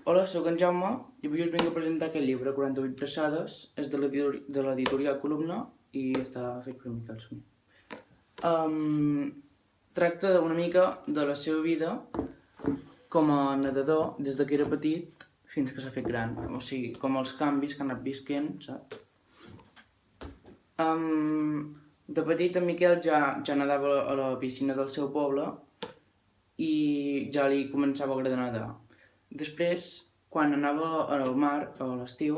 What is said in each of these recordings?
Hola, sóc en Jaume i avui us vinc a presentar aquest llibre, 48 braçades, és de l'editorial Columna i està fet per Miquel Sunyer. Tracta una mica de la seva vida com a nedador des que era petit fins que s'ha fet gran, o sigui, com els canvis que ha anat visquent, saps? De petit en Miquel ja nedava a la piscina del seu poble i ja li començava a agradar nedar. Després, quan anava al mar, a l'estiu,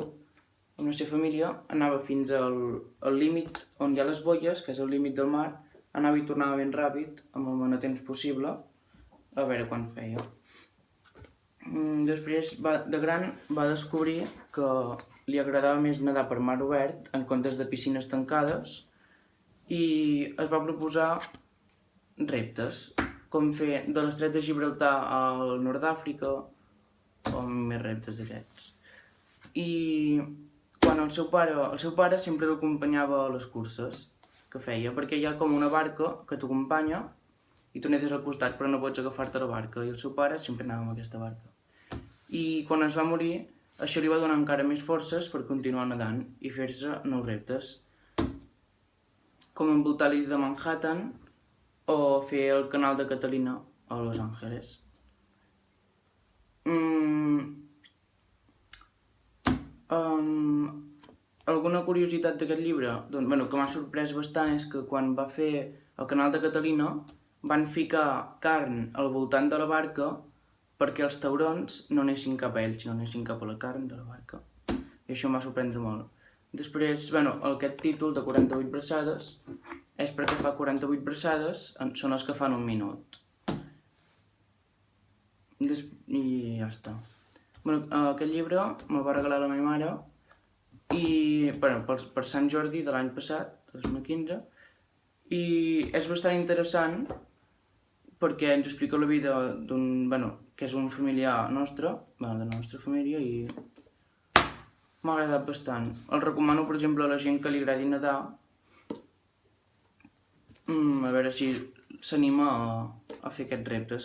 amb la seva família, anava fins al límit on hi ha les boies, que és el límit del mar, anava i tornava ben ràpid, amb el menor temps possible, a veure quan feia. Després, de gran, va descobrir que li agradava més nedar per mar obert en comptes de piscines tancades i es va proposar reptes, com fer de l'estret de Gibraltar al nord d'Àfrica, o més reptes d'aquests. I quan el seu pare sempre l'acompanyava a les curses que feia, perquè hi ha com una barca que t'acompanya i tu nedes al costat però no pots agafar-te la barca, i el seu pare sempre anava amb aquesta barca. I quan es va morir, això li va donar encara més forces per continuar nedant i fer-se nous reptes, com envoltar l'illa de Manhattan o fer el canal de Catalina a Los Angeles. Alguna curiositat d'aquest llibre? Doncs, que m'ha sorprès bastant és que quan va fer el canal de Catalina van ficar carn al voltant de la barca perquè els taurons no anessin cap a ells, sinó anessin cap a la carn de la barca. I això em va sorprendre molt. Després, aquest títol de 48 braçades és perquè fa 48 braçades, són les que fan un minut. I ja està. Aquest llibre me'l va regalar la meva mare i per Sant Jordi de l'any passat, 2015, i és bastant interessant perquè ens explica la vida d'un, que és un familiar nostre, de la nostra família, i m'ha agradat bastant. El recomano, per exemple, a la gent que li agradi nedar, a veure si s'anima a fer aquests reptes.